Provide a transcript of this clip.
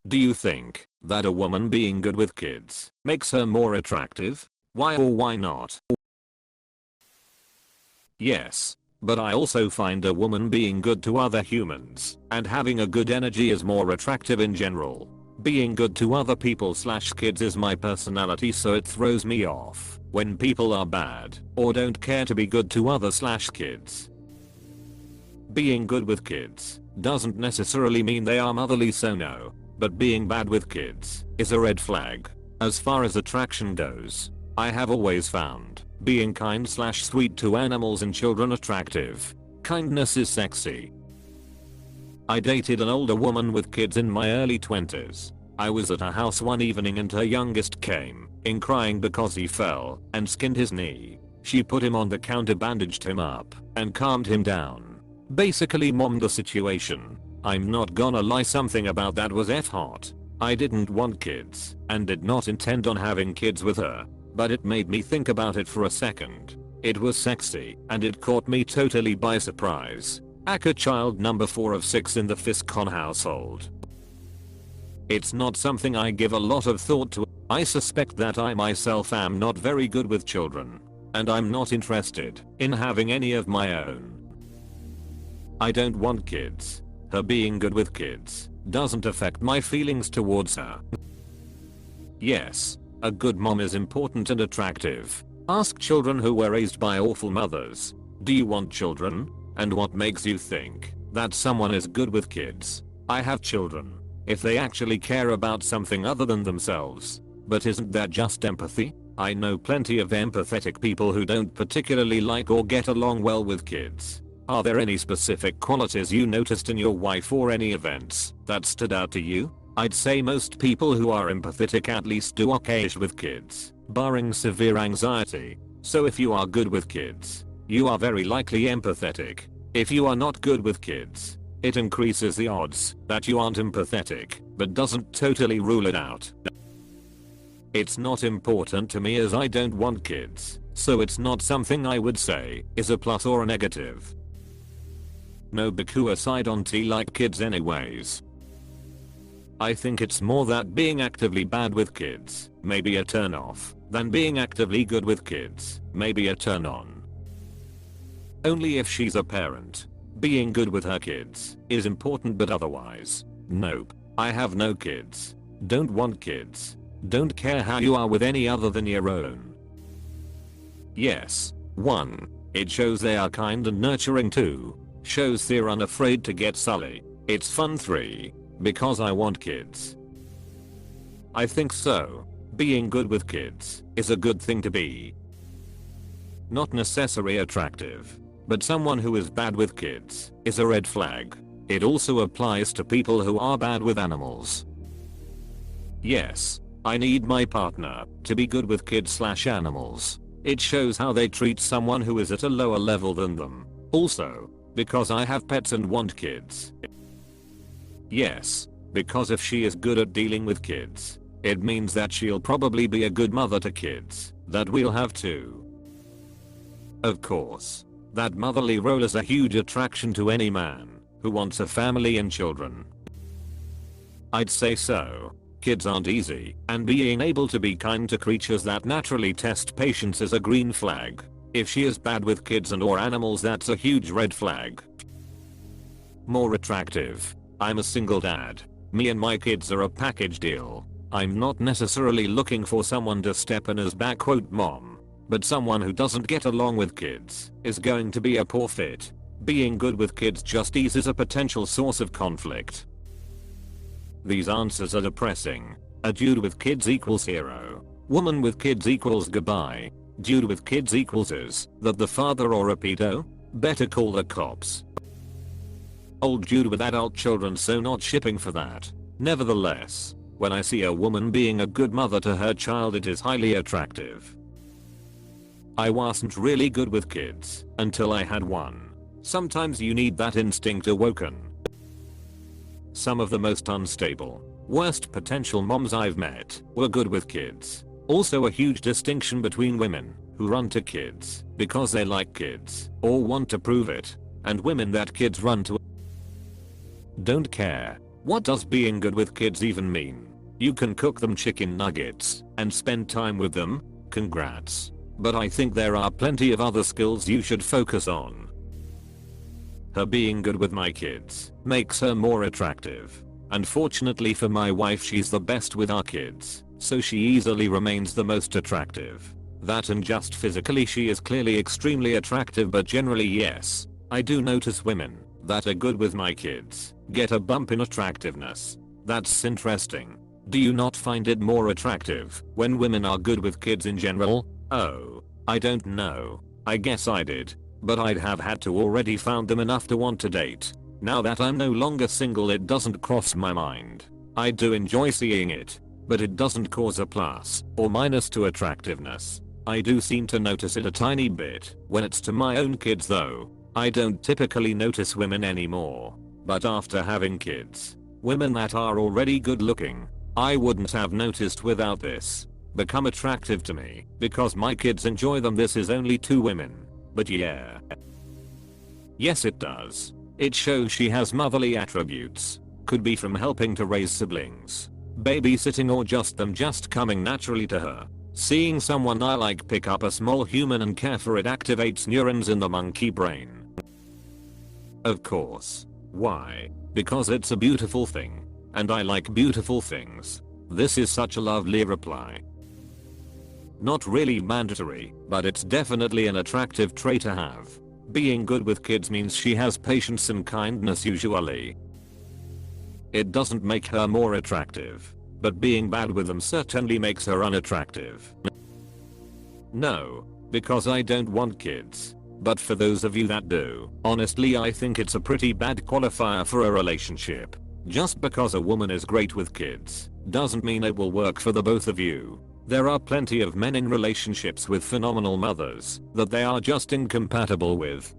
Do you think that a woman being good with kids makes her more attractive? Why or why not? Yes. But I also find a woman being good to other humans and having a good energy is more attractive in general. Being good to other people/kids is my personality, so it throws me off when people are bad or don't care to be good to other/kids. Being good with kids doesn't necessarily mean they are motherly, so no. But being bad with kids is a red flag. As far as attraction goes, I have always found being kind/sweet to animals and children attractive. Kindness is sexy. I dated an older woman with kids in my early 20s. I was at her house one evening and her youngest came in crying because he fell and skinned his knee. She put him on the counter, bandaged him up, and calmed him down. Basically mommed the situation. I'm not gonna lie, something about that was hot. I didn't want kids and did not intend on having kids with her. But it made me think about it for a second. It was sexy and it caught me totally by surprise. Aka child number 4 of 6 in the Fiscon household. It's not something I give a lot of thought to. I suspect that I myself am not very good with children. And I'm not interested in having any of my own. I don't want kids. Her being good with kids doesn't affect my feelings towards her. Yes. A good mom is important and attractive. Ask children who were raised by awful mothers. Do you want children? And what makes you think that someone is good with kids? I have children. If they actually care about something other than themselves. But isn't that just empathy? I know plenty of empathetic people who don't particularly like or get along well with kids. Are there any specific qualities you noticed in your wife or any events that stood out to you? I'd say most people who are empathetic at least do okay with kids, barring severe anxiety. So if you are good with kids, you are very likely empathetic. If you are not good with kids, it increases the odds that you aren't empathetic, but doesn't totally rule it out. It's not important to me as I don't want kids, so it's not something I would say is a plus or a negative. No Baku aside on T like kids anyways. I think it's more that being actively bad with kids may be a turn off than being actively good with kids may be a turn on. Only if she's a parent. Being good with her kids is important, but otherwise, nope. I have no kids. Don't want kids. Don't care how you are with any other than your own. Yes. 1. It shows they are kind and nurturing. 2. Shows they're unafraid to get sully. It's fun. 3. Because I want kids. I think so. Being good with kids is a good thing to be. Not necessarily attractive, but someone who is bad with kids is a red flag. It also applies to people who are bad with animals. Yes, I need my partner to be good with kids/animals. It shows how they treat someone who is at a lower level than them. Also, because I have pets and want kids. Yes, because if she is good at dealing with kids, it means that she'll probably be a good mother to kids that we'll have too. Of course, that motherly role is a huge attraction to any man who wants a family and children. I'd say so. Kids aren't easy, and being able to be kind to creatures that naturally test patience is a green flag. If she is bad with kids and or animals, that's a huge red flag. More attractive. I'm a single dad. Me and my kids are a package deal. I'm not necessarily looking for someone to step in as mom, but someone who doesn't get along with kids is going to be a poor fit. Being good with kids just eases a potential source of conflict. These answers are depressing. A dude with kids equals hero. Woman with kids equals goodbye. Dude with kids equals is that the father or a pedo? Better call the cops. Old dude with adult children, so not shipping for that. Nevertheless, when I see a woman being a good mother to her child, it is highly attractive. I wasn't really good with kids until I had one. Sometimes you need that instinct awoken. Some of the most unstable, worst potential moms I've met were good with kids. Also a huge distinction between women who run to kids because they like kids or want to prove it, and women that kids run to don't care. What does being good with kids even mean? You can cook them chicken nuggets and spend time with them? Congrats. But I think there are plenty of other skills you should focus on. Her being good with my kids makes her more attractive. Unfortunately for my wife, she's the best with our kids, so she easily remains the most attractive. That and just physically she is clearly extremely attractive, but generally yes, I do notice women that are good with my kids get a bump in attractiveness. That's interesting. Do you not find it more attractive when women are good with kids in general? Oh, I don't know. I guess I did. But I'd have had to already found them enough to want to date. Now that I'm no longer single, it doesn't cross my mind. I do enjoy seeing it, but it doesn't cause a plus or minus to attractiveness. I do seem to notice it a tiny bit when it's to my own kids though. I don't typically notice women anymore. But after having kids, women that are already good looking, I wouldn't have noticed without this, become attractive to me because my kids enjoy them. This is only 2 women. But yeah. Yes, it does. It shows she has motherly attributes. Could be from helping to raise siblings, babysitting, or just them just coming naturally to her. Seeing someone I like pick up a small human and care for it activates neurons in the monkey brain. Of course. Why? Because it's a beautiful thing. And I like beautiful things. This is such a lovely reply. Not really mandatory, but it's definitely an attractive trait to have. Being good with kids means she has patience and kindness usually. It doesn't make her more attractive, but being bad with them certainly makes her unattractive. No, because I don't want kids. But for those of you that do, honestly I think it's a pretty bad qualifier for a relationship. Just because a woman is great with kids doesn't mean it will work for the both of you. There are plenty of men in relationships with phenomenal mothers that they are just incompatible with.